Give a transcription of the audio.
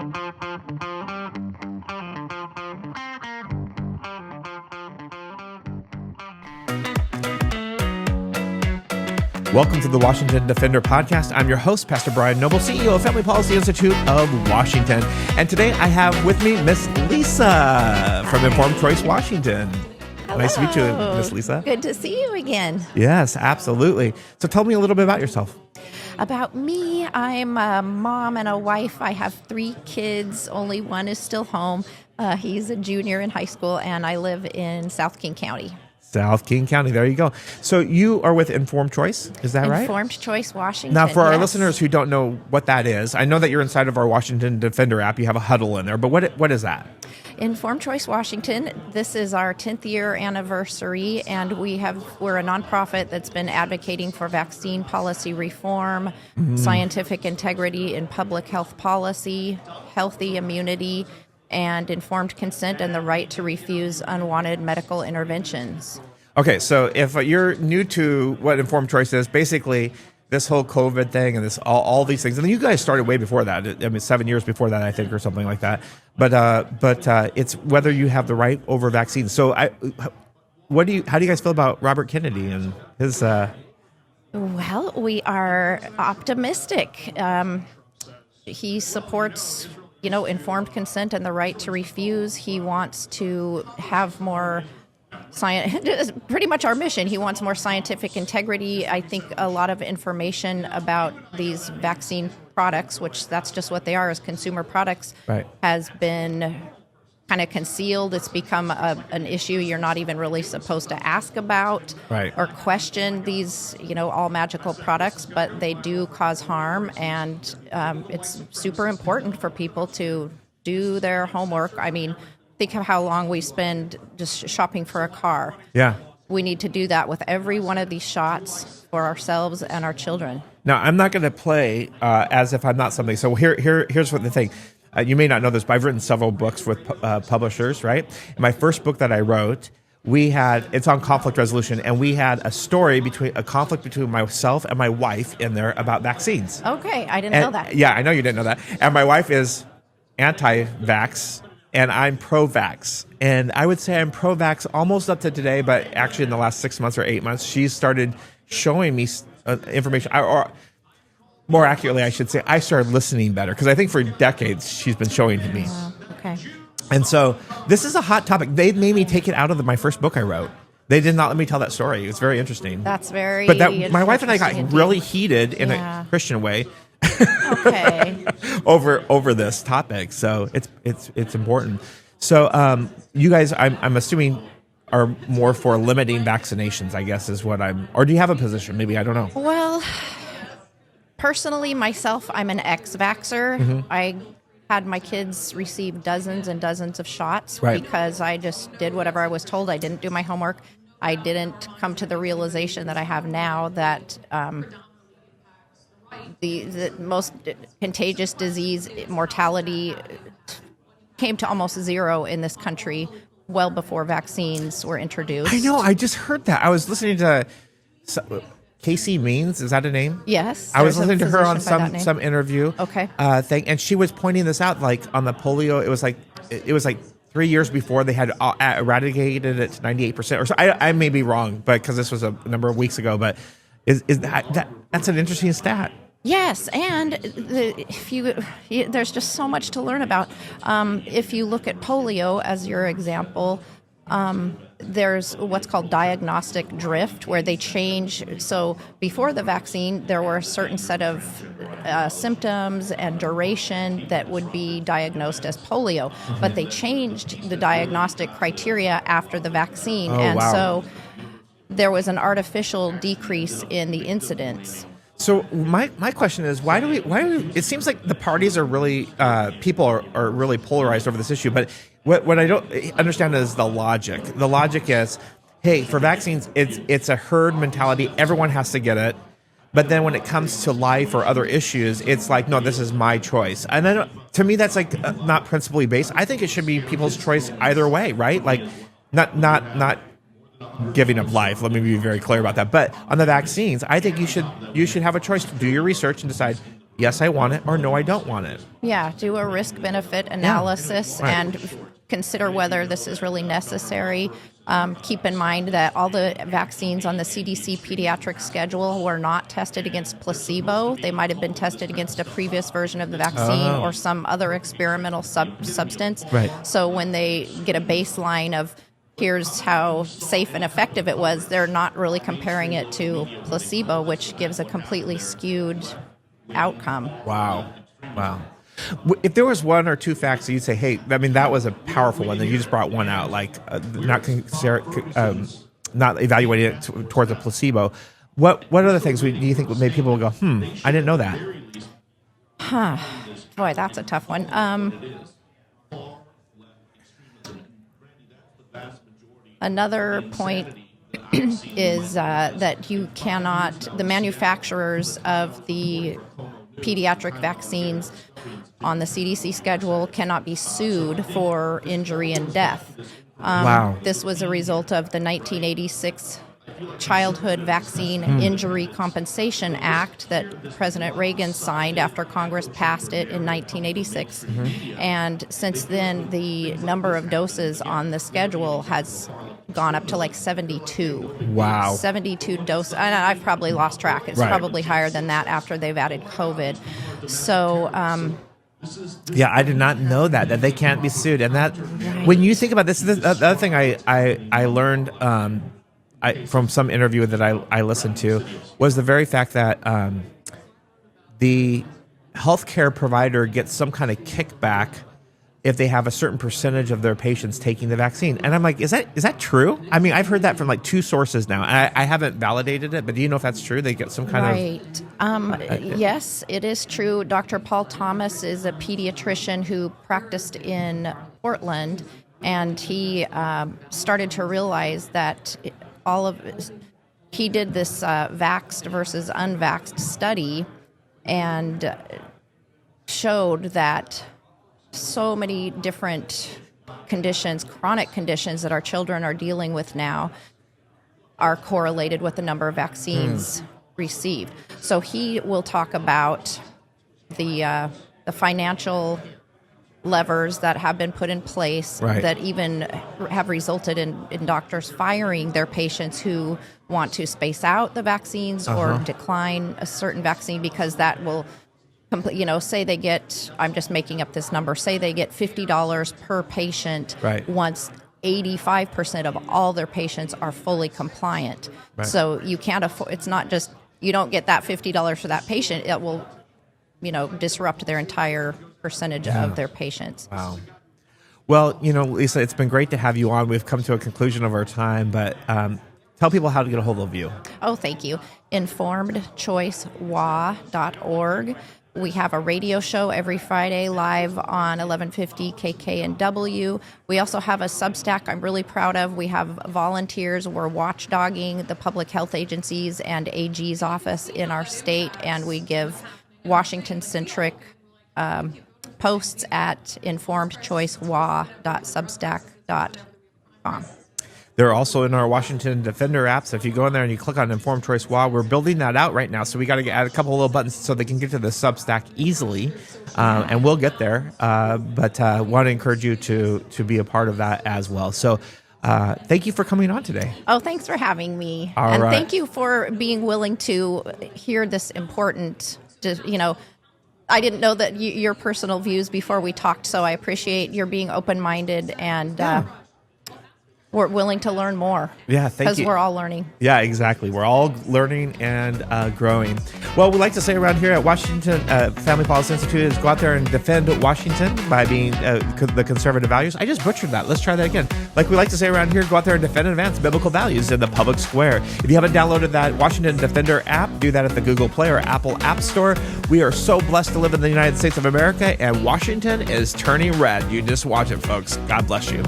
Welcome to the Washington Defender podcast. I'm your host, Pastor Brian Noble, CEO of Family Policy Institute of Washington. And today I have with me Miss Lisa from Informed Choice Washington. Hello. Nice to meet you, Miss Lisa. Good to see you again. Yes, absolutely. So tell me a little bit about yourself. About me, I'm a mom and a wife. I have 3 kids. Only one is still home. He's a junior in high school, and I live in South King County. South King County. There you go. So you are with Informed Choice. Is that right? Informed Choice Washington. Now, for our yes. listeners who don't know what that is, I know that you're inside of our Washington Defender app. You have a huddle in there, but what is that? Informed Choice Washington. This is our 10th year anniversary, and we're a nonprofit that's been advocating for vaccine policy reform, scientific integrity in public health policy, healthy immunity, and informed consent and the right to refuse unwanted medical interventions. Okay, so if you're new to what Informed Choice is, basically this whole COVID thing and this all these things, and you guys started way before that. I mean, 7 years before that, I think, or something like that. But it's whether you have the right over vaccines. So how do you guys feel about Robert Kennedy and his? Well, we are optimistic. He supports, informed consent and the right to refuse. He wants to have more science, pretty much our mission. He wants more scientific integrity. I think a lot of information about these vaccine products, which that's just what they are as consumer products, Right. has been kind of concealed. It's become an issue you're not even really supposed to ask about Right. or question these, all magical products, but they do cause harm, and it's super important for people to do their homework. I mean, think of how long we spend just shopping for a car. Yeah. We need to do that with every one of these shots for ourselves and our children. Now, I'm not going to play as if I'm not somebody. So here's what the thing. You may not know this, but I've written several books with publishers, right? And my first book that I wrote, it's on conflict resolution, and we had a conflict between myself and my wife in there about vaccines. Okay, I didn't know that. Yeah, I know you didn't know that. And my wife is anti-vax, and I'm pro-vax. And I would say I'm pro-vax almost up to today, but actually in the last 6 months or 8 months, she's started showing me information, or more accurately, I should say, I started listening better, because I think for decades she's been showing to me. Okay. And so this is a hot topic. They made me take it out of my first book I wrote. They did not let me tell that story. It's very interesting. That's very But my wife and I got interesting really indeed. heated in a Christian way. Okay. over this topic, so it's important. So you guys, I'm assuming, are more for limiting vaccinations, I guess, is what or do you have a position? Maybe, I don't know. Well, personally, myself, I'm an ex-vaxxer. Mm-hmm. I had my kids receive dozens and dozens of shots Right. because I just did whatever I was told. I didn't do my homework. I didn't come to the realization that I have now that the most contagious disease mortality came to almost zero in this country well before vaccines were introduced. I know. I just heard that. I was listening to Casey Means. Is that a name? Yes. I was there's a listening to her on physician by that name. some interview. Okay. Thing, and she was pointing this out, like on the polio. It was like 3 years before they had eradicated it to 98%. Or so. I may be wrong, but because this was a number of weeks ago. But is that's an interesting stat. Yes, and there's just so much to learn about. If you look at polio as your example, there's what's called diagnostic drift, where they change. So before the vaccine, there were a certain set of symptoms and duration that would be diagnosed as polio, but they changed the diagnostic criteria after the vaccine, so there was an artificial decrease in the incidence. So my question is, why do we, it seems like the parties are really, people are really polarized over this issue, but what I don't understand is the logic. The logic is, hey, for vaccines, it's a herd mentality. Everyone has to get it. But then when it comes to life or other issues, it's like, no, this is my choice. And then to me, that's like not principally based. I think it should be people's choice either way, right? Like not giving up life. Let me be very clear about that. But on the vaccines, I think you should have a choice to do your research and decide, yes, I want it, or no, I don't want it. Yeah, do a risk-benefit analysis Right. and consider whether this is really necessary. Keep in mind that all the vaccines on the CDC pediatric schedule were not tested against placebo. They might have been tested against a previous version of the vaccine or some other experimental substance. Right. So when they get a baseline of here's how safe and effective it was, they're not really comparing it to placebo, which gives a completely skewed outcome. Wow. If there was one or two facts that you'd say, hey, I mean, that was a powerful one, that you just brought one out, like not evaluating it towards a placebo. What other things do you think made people go, I didn't know that? Boy, that's a tough one. Another point is that you cannot, the manufacturers of the pediatric vaccines on the CDC schedule cannot be sued for injury and death. Wow. This was a result of the 1986 Childhood Vaccine Injury Compensation Act that President Reagan signed after Congress passed it in 1986. And since then, the number of doses on the schedule has gone up to like 72. Wow. 72 doses. And I've probably lost track. It's Right. probably higher than that after they've added COVID. So, Yeah, I did not know that they can't be sued. And that, when you think about this, the other thing I learned from some interview that I listened to was the very fact that the healthcare provider gets some kind of kickback if they have a certain percentage of their patients taking the vaccine. And I'm like, is that true? I mean, I've heard that from like two sources now. I haven't validated it, but do you know if that's true? They get some kind of... Yes, it is true. Dr. Paul Thomas is a pediatrician who practiced in Portland, and he started to realize that he did this vaxxed versus unvaxxed study and showed that so many different conditions, chronic conditions that our children are dealing with now, are correlated with the number of vaccines received. So he will talk about the financial levers that have been put in place that even have resulted in doctors firing their patients who want to space out the vaccines or decline a certain vaccine because that will say they get, I'm just making up this number, say they get $50 per patient once 85% of all their patients are fully compliant. Right. So you can't afford, it's not just, you don't get that $50 for that patient, it will, disrupt their entire percentage of their patients. Wow. Well, Lisa, it's been great to have you on. We've come to a conclusion of our time, but tell people how to get a hold of you. Oh, thank you. InformedChoiceWA.org. We have a radio show every Friday live on 1150 KKNW. We also have a Substack I'm really proud of. We have volunteers. We're watchdogging the public health agencies and AG's office in our state, and we give Washington-centric posts at informedchoicewa.substack.com. They're also in our Washington Defender app. So if you go in there and you click on Informed Choice WA, we're building that out right now. So we got to add a couple of little buttons so they can get to the Substack easily. And we'll get there. But want to encourage you to be a part of that as well. So thank you for coming on today. Oh, thanks for having me. All right. Thank you for being willing to hear this important, I didn't know that your personal views before we talked, so I appreciate your being open-minded and we're willing to learn more. Yeah, thank you. Because we're all learning. Yeah, exactly. We're all learning and growing. Well, we like to say around here at Washington Family Policy Institute is go out there and defend Washington by being the conservative values. I just butchered that. Let's try that again. Like we like to say around here, go out there and defend and advance biblical values in the public square. If you haven't downloaded that Washington Defender app, do that at the Google Play or Apple App Store. We are so blessed to live in the United States of America, and Washington is turning red. You just watch it, folks. God bless you.